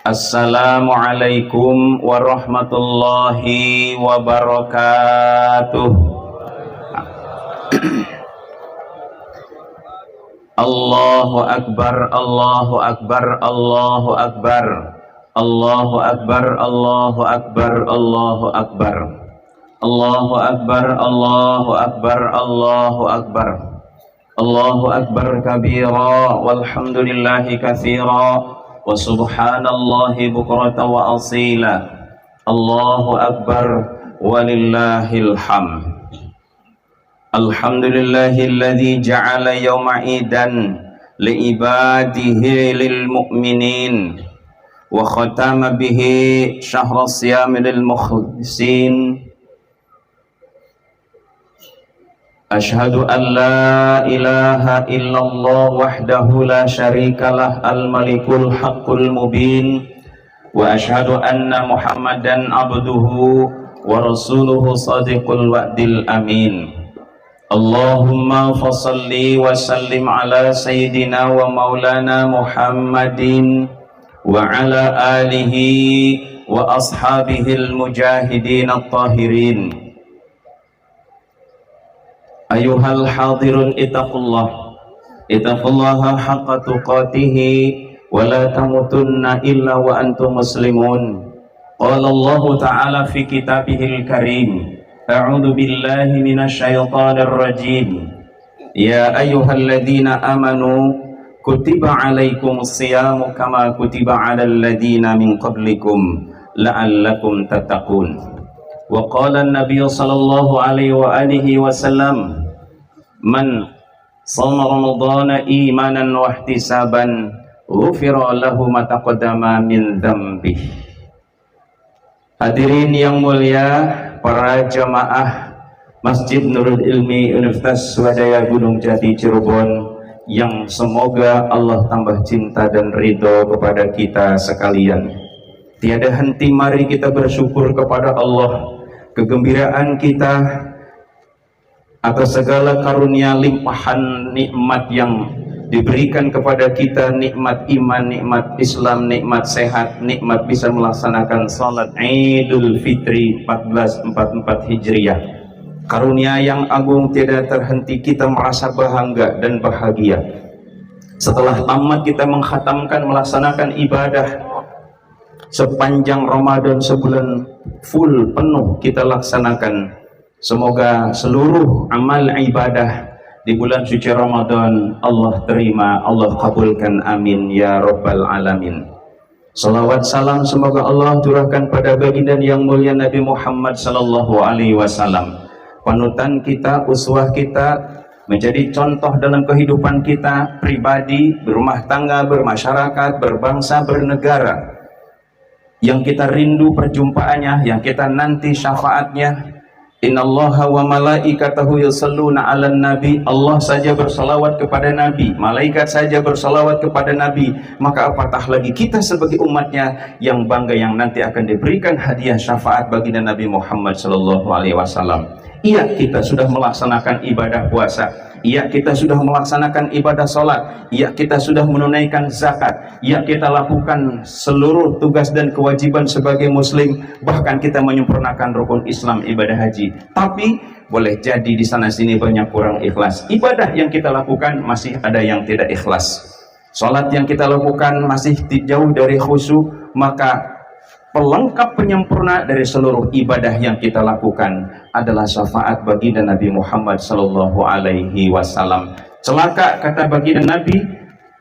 Assalamualaikum warahmatullahi wabarakatuh. Allahu akbar, Allahu akbar, Allahu akbar, Allahu akbar, Allahu akbar, Allahu akbar, Allahu akbar, Allahu akbar, Allahu akbar, Allahu akbar kabira walhamdulillahi katsira wa subhanallahi bukratan wa asila. Allahu akbar walillahil hamd. Alhamdulillahilladzi ja'ala yawma idan liibadihi lil mu'minin wa khatama bihi syahra siyami lil mukhlisin. Ashhadu an la ilaha illallah wahdahu la syarikalah al-malikul haqqul mubin wa ashhadu anna muhammadan abduhu wa rasuluhu sadiqul wa'dil amin. Allahumma fasalli wa sallim ala sayyidina wa maulana muhammadin wa ala alihi wa ashabihil mujahidin at-tahirin. Ayuhal hadirun ittaqullaha haqqa tuqatihi wa la tamutunna illa wa antum muslimun. Qala Allah ta'ala fi kitabihil karim, a'udzu billahi minasyaitonir rajim. Ya ayyuhalladzina amanu kutiba alaikumus siyamu kama kutiba alal ladzina min qablikum la'allakum tattaqun. Wa qala an-nabiy sallallahu alaihi wa alihi wasallam, man shoma ramadhana imanan wa ihtisaban ghufira lahu ma taqaddama min dzambih. Hadirin yang mulia, para jamaah Masjid Nurul Ilmi Universitas Swadaya Gunung Jati Cirebon, yang semoga Allah tambah cinta dan ridho kepada kita sekalian. Tiada henti mari kita bersyukur kepada Allah. Kegembiraan kita atas segala karunia limpahan nikmat yang diberikan kepada kita, nikmat iman, nikmat Islam, nikmat sehat, nikmat bisa melaksanakan salat Idul Fitri 1444 Hijriah. Karunia yang agung tidak terhenti, kita merasa bangga dan bahagia. Setelah tamat kita mengkhatamkan, melaksanakan ibadah sepanjang Ramadan, sebulan full penuh kita laksanakan. Semoga seluruh amal ibadah di bulan suci Ramadan Allah terima, Allah kabulkan, amin ya rabbal alamin. Salawat salam semoga Allah curahkan pada baginda yang mulia Nabi Muhammad sallallahu alaihi wasallam, panutan kita, uswah kita, menjadi contoh dalam kehidupan kita pribadi, berumah tangga, bermasyarakat, berbangsa, bernegara, yang kita rindu perjumpaannya, yang kita nanti syafaatnya. Innallaha wa malaikatahu yusalluna 'alan nabi. Allah saja bersalawat kepada nabi, malaikat saja bersalawat kepada nabi, maka apatah lagi kita sebagai umatnya yang bangga, yang nanti akan diberikan hadiah syafaat baginda Nabi Muhammad sallallahu alaihi wasallam. Iya, kita sudah melaksanakan ibadah puasa, iya kita sudah melaksanakan ibadah sholat, iya kita sudah menunaikan zakat, iya kita lakukan seluruh tugas dan kewajiban sebagai muslim, bahkan kita menyempurnakan rukun Islam, ibadah haji. Tapi boleh jadi di sana sini banyak kurang ikhlas. Ibadah yang kita lakukan masih ada yang tidak ikhlas. Sholat yang kita lakukan masih jauh dari khusyuk, maka pelengkap penyempurna dari seluruh ibadah yang kita lakukan adalah syafaat baginda Nabi Muhammad sallallahu alaihi wasallam. Celaka, kata baginda Nabi,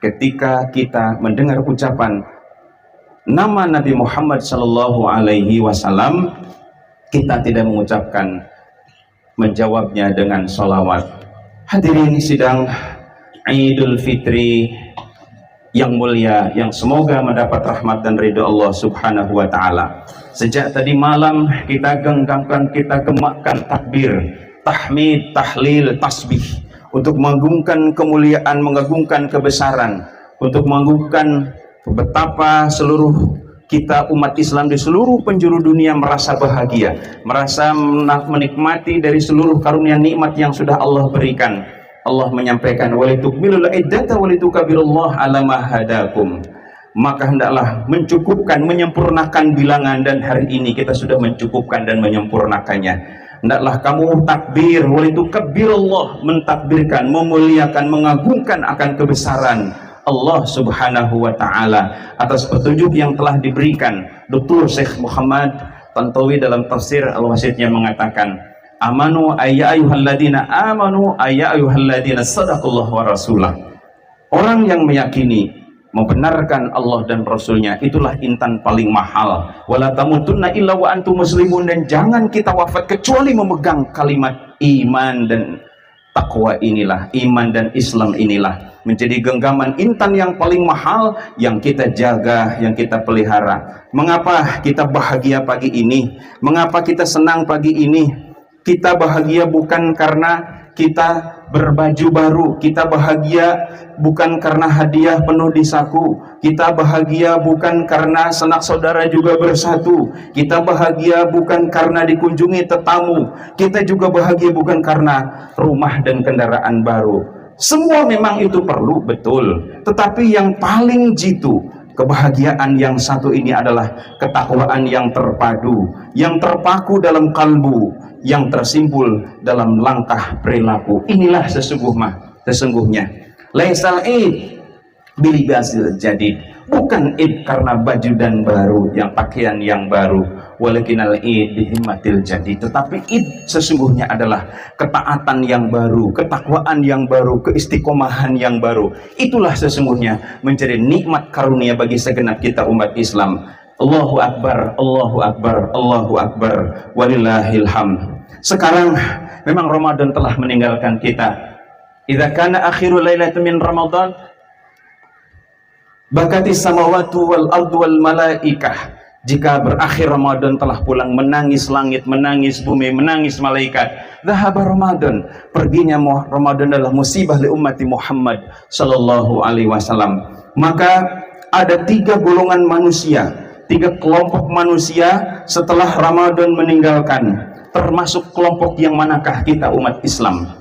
ketika kita mendengar ucapan nama Nabi Muhammad sallallahu alaihi wasallam, kita tidak mengucapkan, menjawabnya dengan sholawat. Hadirin sidang Idul Fitri yang mulia, yang semoga mendapat rahmat dan ridho Allah subhanahu wa ta'ala. Sejak tadi malam kita genggamkan, kita gemakkan takbir, tahmid, tahlil, tasbih, untuk mengagungkan kemuliaan, mengagungkan kebesaran, untuk mengagungkan betapa seluruh kita umat Islam di seluruh penjuru dunia merasa bahagia, merasa menikmati dari seluruh karunia nikmat yang sudah Allah berikan. Allah menyampaikan walitukmilul iddata walitukabirullah ala ma hadakum. maka hendaklah mencukupkan, menyempurnakan bilangan, dan hari ini kita sudah mencukupkan dan menyempurnakannya. Hendaklah kamu takbir, walitukabbir Allah, mentakbirkan, memuliakan, mengagungkan akan kebesaran Allah Subhanahu wa Ta'ala atas petunjuk yang telah diberikan. Dr. Syekh Muhammad Tantawi dalam tafsir Al-Wasidnya mengatakan, amanu ayya ayyuhalladzina amanu ayya ayyuhalladzina sadaqallahu wa rasulah. Orang yang meyakini, membenarkan Allah dan Rasulnya, itulah intan paling mahal. Wala tamutunna illa wa antum muslimun, dan jangan kita wafat kecuali memegang kalimat iman dan takwa inilah, iman dan Islam inilah menjadi genggaman intan yang paling mahal yang kita jaga, yang kita pelihara. Mengapa kita bahagia pagi ini? Mengapa kita senang pagi ini? Kita bahagia bukan karena kita berbaju baru, kita bahagia bukan karena hadiah penuh di saku, kita bahagia bukan karena sanak saudara juga bersatu, kita bahagia bukan karena dikunjungi tetamu, kita juga bahagia bukan karena rumah dan kendaraan baru. Semua memang itu perlu, betul, tetapi yang paling jitu, kebahagiaan yang satu ini adalah ketakwaan yang terpadu, yang terpaku dalam kalbu, yang tersimpul dalam langkah perilaku. Inilah sesungguhnya laisal id bilibasil jadid, bukan id karena baju dan baru, yang pakaian yang baru, walakinal id bihimmatil jadid, tetapi id sesungguhnya adalah ketaatan yang baru, ketakwaan yang baru, keistiqomahan yang baru. Itulah sesungguhnya menjadi nikmat karunia bagi segenap kita umat Islam. Allahu Akbar, Allahu Akbar, Allahu Akbar, walillahil hamd. Sekarang memang Ramadan telah meninggalkan kita. Idza kana akhirul lailatin min Ramadan bakatis samawati wal ardu wal malaikah. Jika berakhir Ramadan telah pulang, menangis langit, menangis bumi, menangis malaikat. Dhahaba Ramadan, perginya Ramadan adalah musibah li ummati Muhammad sallallahu alaihi wasallam. Maka ada 3 golongan manusia, 3 kelompok manusia setelah Ramadan meninggalkan. Termasuk kelompok yang manakah kita umat Islam?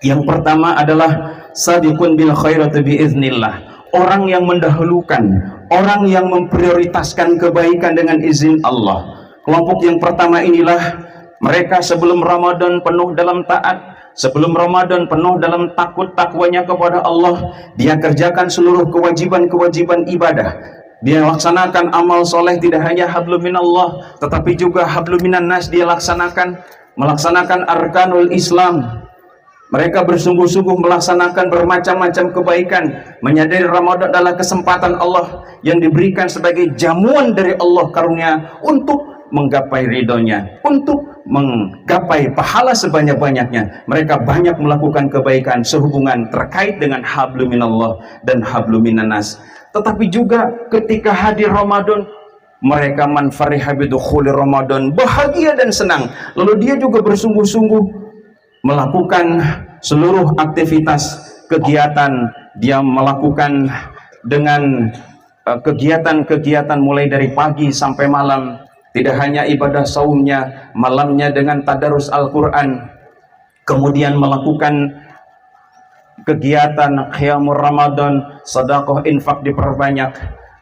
Yang pertama adalah sadiqun bil khairati biiznillah, orang yang mendahulukan, orang yang memprioritaskan kebaikan dengan izin Allah. Kelompok yang pertama inilah mereka sebelum Ramadan penuh dalam taat, sebelum Ramadan penuh dalam takut takwanya kepada Allah. Dia kerjakan seluruh kewajiban-kewajiban ibadah. Dia laksanakan amal soleh, tidak hanya hablum minallah tetapi juga hablum minan nas. Dia melaksanakan arkanul Islam. Mereka bersungguh-sungguh melaksanakan bermacam-macam kebaikan, menyadari Ramadan adalah kesempatan Allah yang diberikan sebagai jamuan dari Allah karunia untuk menggapai ridhonya, untuk menggapai pahala sebanyak-banyaknya. Mereka banyak melakukan kebaikan sehubungan terkait dengan hablum minallah dan hablum minan nas. Tetapi juga ketika hadir Ramadan, mereka man fariha bidukhuli Ramadan, bahagia dan senang. Lalu dia juga bersungguh-sungguh melakukan seluruh aktivitas kegiatan. Dia melakukan dengan kegiatan-kegiatan mulai dari pagi sampai malam. Tidak hanya ibadah saumnya, malamnya dengan tadarus Al-Quran, kemudian melakukan kegiatan qiyamul Ramadan, sedekah, infak diperbanyak.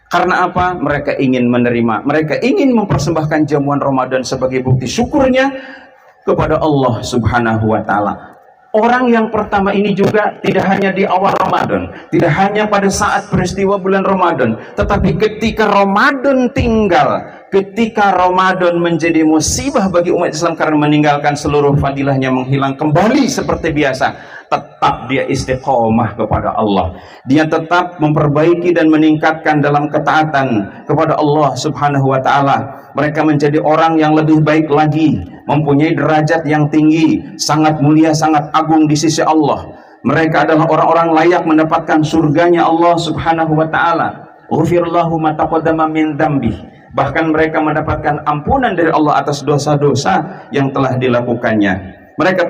Karena apa? Mereka ingin menerima, mereka ingin mempersembahkan jamuan Ramadan sebagai bukti syukurnya kepada Allah Subhanahu wa Ta'ala. Orang yang pertama ini juga tidak hanya di awal Ramadan, tidak hanya pada saat peristiwa bulan Ramadan, tetapi ketika Ramadan tinggal, ketika Ramadan menjadi musibah bagi umat Islam karena meninggalkan seluruh fadilahnya, menghilang kembali seperti biasa, tetap dia istiqomah kepada Allah. Dia tetap memperbaiki dan meningkatkan dalam ketaatan kepada Allah Subhanahu wa Ta'ala. Mereka menjadi orang yang lebih baik lagi, mempunyai derajat yang tinggi, sangat mulia, sangat agung di sisi Allah. Mereka adalah orang-orang layak mendapatkan surganya Allah Subhanahu wa Ta'ala. Ghufirallahu ma taqaddama min dzambi. Bahkan mereka mendapatkan ampunan dari Allah atas dosa-dosa yang telah dilakukannya. Mereka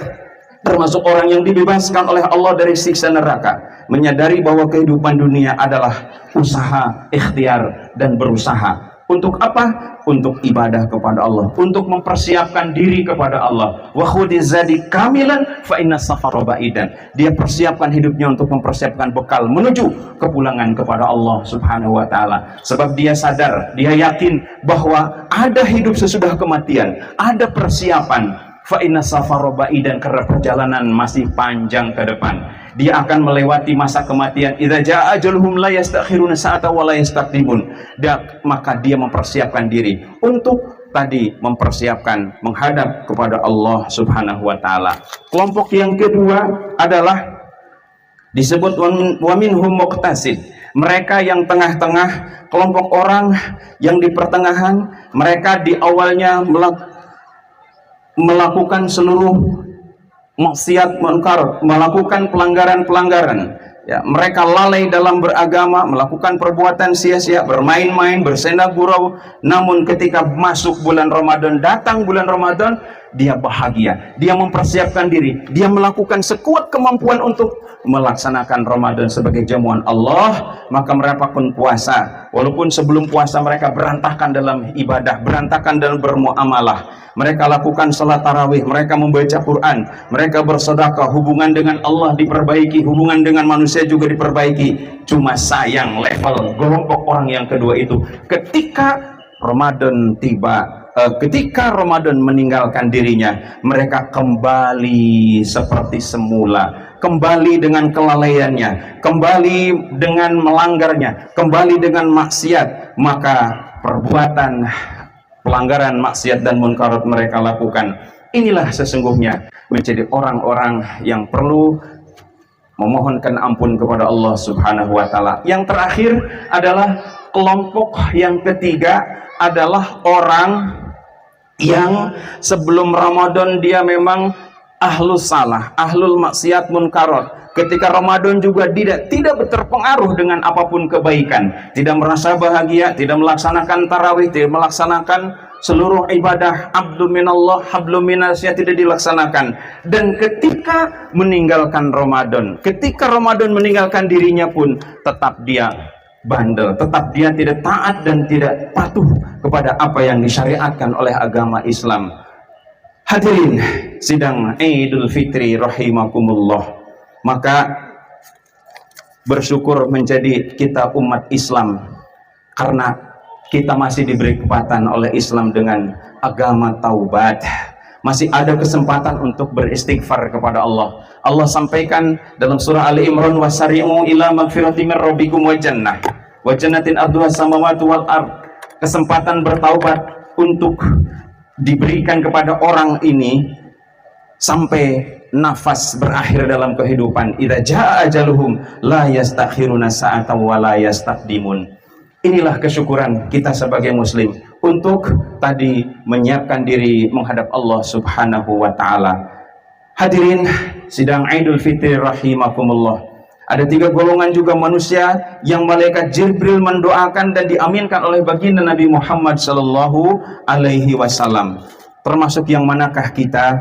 termasuk orang yang dibebaskan oleh Allah dari siksa neraka, menyadari bahwa kehidupan dunia adalah usaha, ikhtiar, dan berusaha. Untuk apa? Untuk ibadah kepada Allah, untuk mempersiapkan diri kepada Allah. Wa khudizadi kamilan fa inna safara ba'idan. Dia persiapkan hidupnya untuk mempersiapkan bekal menuju kepulangan kepada Allah Subhanahu wa taala. Sebab dia sadar, dia yakin bahwa ada hidup sesudah kematian, ada persiapan. Fa inna safara ba'idan, karena perjalanan masih panjang ke depan. Dia akan melewati masa kematian. Idza jaa ajaluhum la yastakhiruna sa'ata wa la yastaqdimun. Maka dia mempersiapkan diri untuk tadi mempersiapkan menghadap kepada Allah Subhanahu wa taala. Kelompok yang kedua adalah disebut wa minhum muqtasid. Mereka yang tengah-tengah, kelompok orang yang di pertengahan. Mereka di awalnya melakukan seluruh maksiat munkar, melakukan pelanggaran-pelanggaran. Ya, mereka lalai dalam beragama, melakukan perbuatan sia-sia, bermain-main, bersenda gurau. Namun ketika masuk bulan Ramadan, datang bulan Ramadan, dia bahagia, dia mempersiapkan diri, dia melakukan sekuat kemampuan untuk melaksanakan Ramadan sebagai jamuan Allah. Maka mereka pun puasa, walaupun sebelum puasa mereka berantakan dalam ibadah, berantakan dalam bermuamalah. Mereka lakukan salat tarawih, mereka membaca Quran, mereka bersedekah, hubungan dengan Allah diperbaiki, hubungan dengan manusia juga diperbaiki. Cuma sayang level kelompok orang yang kedua itu ketika Ramadan tiba, ketika Ramadan meninggalkan dirinya, mereka kembali seperti semula, kembali dengan kelalaiannya, kembali dengan melanggarnya, kembali dengan maksiat. Maka perbuatan pelanggaran, maksiat dan munkarat mereka lakukan. Inilah sesungguhnya menjadi orang-orang yang perlu memohonkan ampun kepada Allah Subhanahu wa taala. Yang terakhir adalah kelompok yang ketiga, adalah orang yang sebelum Ramadan dia memang ahlus salah, ahlul maksiat munkarat. Ketika Ramadan juga tidak terpengaruh dengan apapun kebaikan, tidak merasa bahagia, tidak melaksanakan tarawih, tidak melaksanakan seluruh ibadah, abdu minallah hablum minasya tidak dilaksanakan. Dan ketika meninggalkan Ramadan, ketika Ramadan meninggalkan dirinya pun tetap dia bandel, tetap dia tidak taat dan tidak patuh kepada apa yang disyariatkan oleh agama Islam. Hadirin sidang Idul Fitri rahimakumullah. Maka bersyukur menjadi kita umat Islam, karena kita masih diberi kekuatan oleh Islam dengan agama taubat. Masih ada kesempatan untuk beristighfar kepada Allah. Allah sampaikan dalam surah Ali Imran, wasari'u ila magfirati min rabbikum wa jannah wa jannatin arduha samawati wal ard. Kesempatan bertaubat untuk diberikan kepada orang ini sampai nafas berakhir dalam kehidupan. Idza jaa ajaluhum la yastakhiruna sa'atan wa la yastaqdimun. Inilah kesyukuran kita sebagai muslim untuk tadi menyiapkan diri menghadap Allah Subhanahu wa taala. Hadirin sidang Idul Fitri rahimakumullah. Ada 3 golongan juga manusia yang malaikat Jibril mendoakan dan diaminkan oleh baginda Nabi Muhammad sallallahu alaihi wasallam. Termasuk yang manakah kita?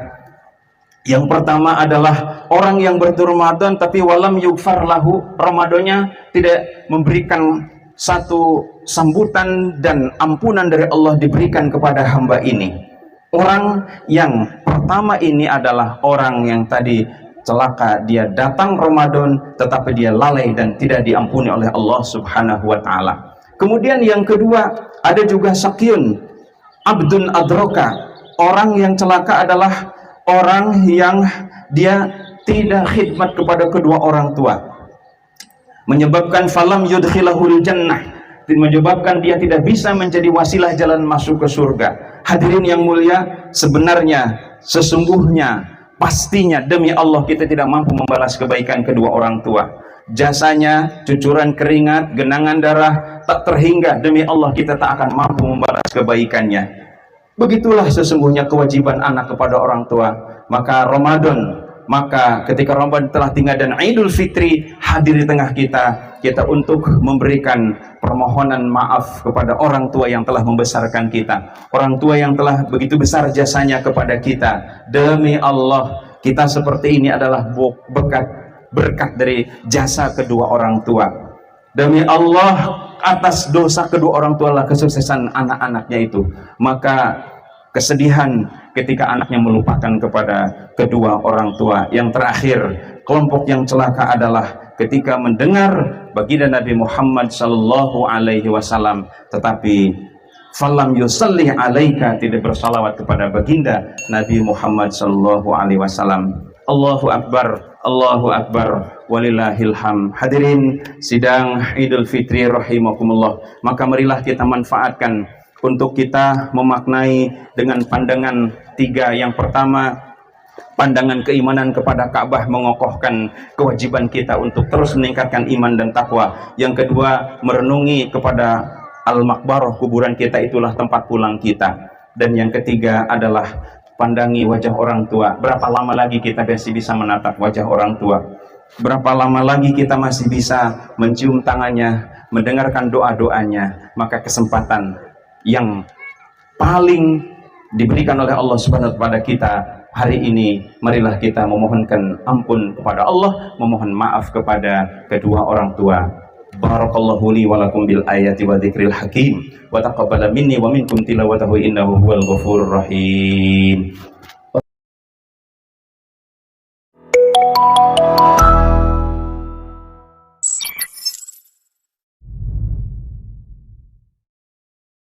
Yang pertama adalah orang yang Ramadan tapi walam yughfar lahu, Ramadannya tidak memberikan satu sambutan dan ampunan dari Allah diberikan kepada hamba ini. Orang yang pertama ini adalah orang yang tadi celaka, dia datang Ramadan tetapi dia lalai dan tidak diampuni oleh Allah Subhanahu wa taala. Kemudian yang kedua ada juga sakyun abdun adroka. Orang yang celaka adalah orang yang dia tidak khidmat kepada kedua orang tua, menyebabkan falam yudkhilahul jannah, menyebabkan dia tidak bisa menjadi wasilah jalan masuk ke surga. Hadirin yang mulia, sebenarnya sesungguhnya pastinya demi Allah kita tidak mampu membalas kebaikan kedua orang tua. Jasanya, cucuran keringat, genangan darah tak terhingga, demi Allah kita tak akan mampu membalas kebaikannya. Begitulah sesungguhnya kewajiban anak kepada orang tua. Maka ketika Ramadan telah tinggal dan Idul Fitri hadir di tengah kita untuk memberikan permohonan maaf kepada orang tua yang telah membesarkan kita, orang tua yang telah begitu besar jasanya kepada kita. Demi Allah, kita seperti ini adalah berkat dari jasa kedua orang tua. Demi Allah, atas dosa kedua orang tua lah kesuksesan anak-anaknya itu. Maka kesedihan ketika anaknya melupakan kepada kedua orang tua. Yang terakhir, kelompok yang celaka adalah ketika mendengar baginda Nabi Muhammad sallallahu alaihi wasallam tetapi falam yusalli alaika, tidak bersalawat kepada baginda Nabi Muhammad sallallahu alaihi wasallam. Allahu akbar, Allahu akbar, walillahil ham. Hadirin sidang Idul Fitri rahimakumullah, maka marilah kita manfaatkan untuk kita memaknai dengan pandangan tiga. Yang pertama, pandangan keimanan kepada Ka'bah mengokohkan kewajiban kita untuk terus meningkatkan iman dan takwa. Yang kedua, merenungi kepada al-maqbarah, kuburan kita itulah tempat pulang kita. Dan yang ketiga adalah pandangi wajah orang tua. Berapa lama lagi kita masih bisa menatap wajah orang tua? Berapa lama lagi kita masih bisa mencium tangannya, mendengarkan doa-doanya? Maka kesempatan yang paling diberikan oleh Allah Subhanahu wa taala kepada kita hari ini, marilah kita memohonkan ampun kepada Allah, memohon maaf kepada kedua orang tua. Barakallahu li wa lakum bil ayati wa dzikril hakim wa taqabbala minni wa minkum tilawatahu innahu huwal ghafurur rahim.